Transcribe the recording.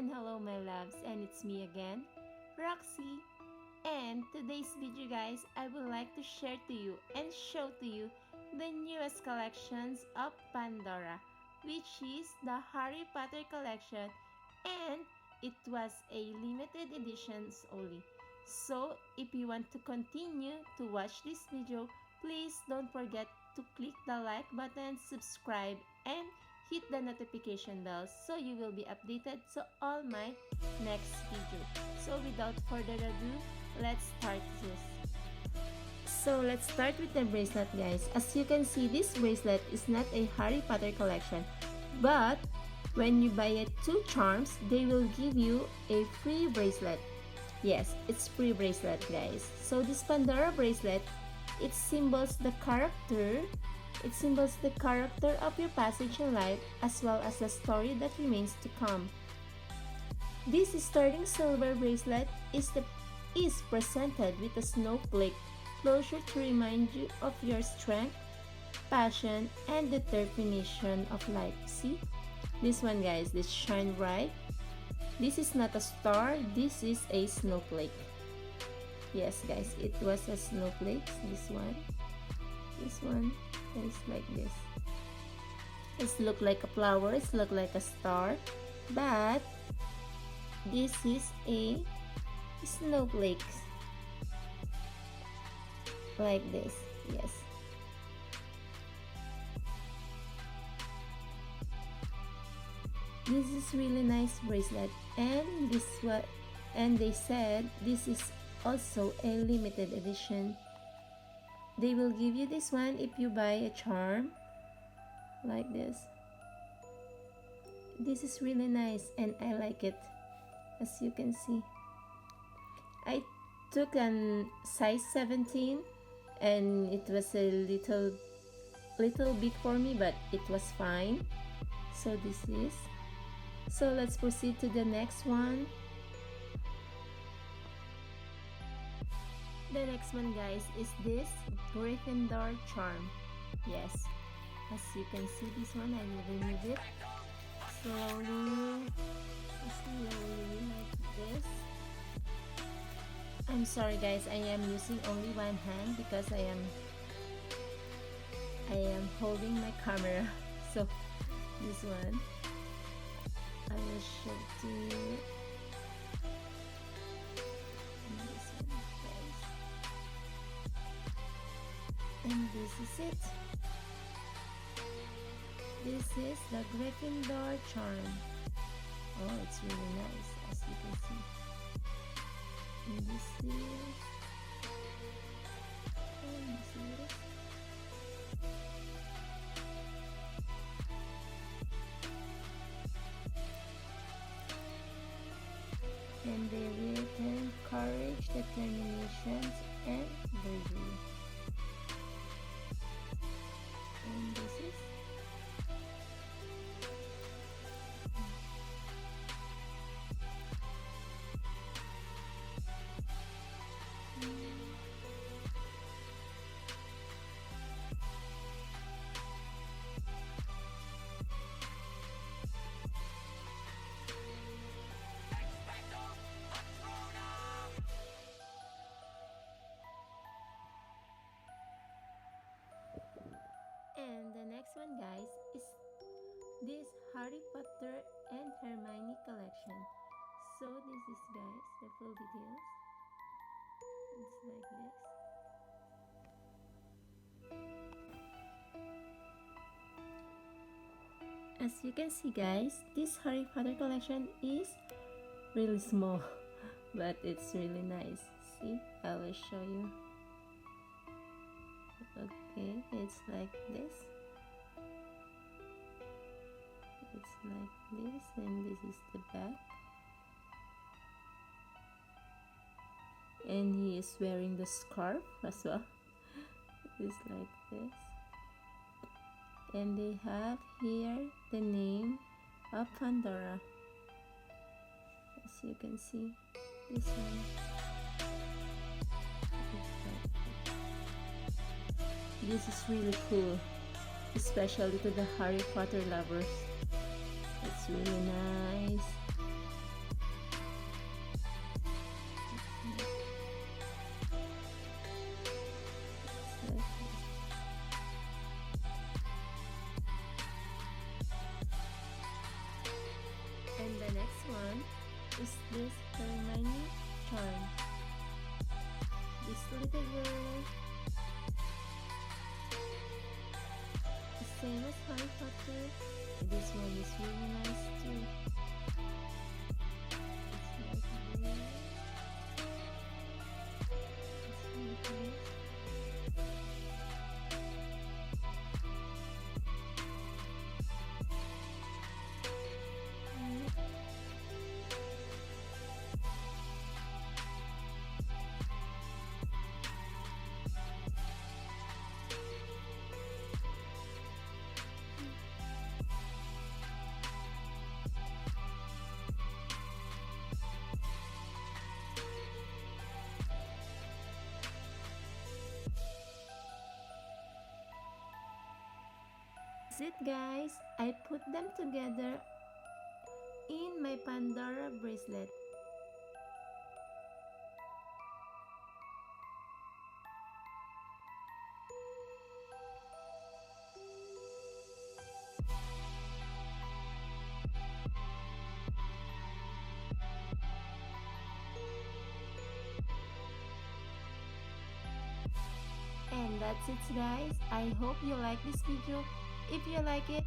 and hello my loves, and it's me again, Roxie. And today's video guys, I would like to share to you and show to you the newest collections of Pandora, which is the Harry Potter collection, and it was a limited editions only. So if you want to continue to watch this video, please don't forget to click the like button, subscribe, and hit the notification bell so you will be updated to all my next video. So without further ado, let's start this. So let's start with the bracelet guys. As you can see, this bracelet is not a Harry Potter collection, but when you buy it 2 charms, they will give you a free bracelet. Yes, it's free bracelet guys. So this Pandora bracelet, it symbols the character of your passage in life, as well as the story that remains to come. This sterling silver bracelet is presented with a snowflake closure to remind you of your strength, passion, and determination of life. See? This one guys, this shine bright. This is not a star, this is a snowflake. Yes guys, it was a snowflake. This one is like this. It look like a flower, it look like a star, but this is a snowflake like this. Yes, this is really nice bracelet, and they said this is also a limited edition. They will give you this one if you buy a charm like this. This is really nice and I like it. As you can see, I took a size 17 and it was a little big for me, but it was fine. So this is, so let's proceed to the next one. The next one guys is this Gryffindor charm. Yes, as you can see, this one I will remove it slowly like this. I'm sorry guys, I am using only one hand because I am holding my camera. So this one I will show to you. And this is it. This is the Gryffindor charm. Oh, it's really nice, as you can see. And this is, and they written courage, determination, and bravery. And this is, and the next one guys is this Harry Potter and Hermione collection. So this is guys the full details. It's like this. As you can see guys, this Harry Potter collection is really small but it's really nice. See, I will show you. Okay, it's like this. It's like this, and this is the back. And he is wearing the scarf as well. It's like this. And they have here the name of Pandora. As you can see, this one. This is really cool, especially to the Harry Potter lovers. It's really nice. is this Hermione charm. This little girl, the same as Harry Potter. This one is really nice too. It's like blue. It's like this. That's it guys, I put them together in my Pandora bracelet. And that's it guys, I hope you like this video. If you like it,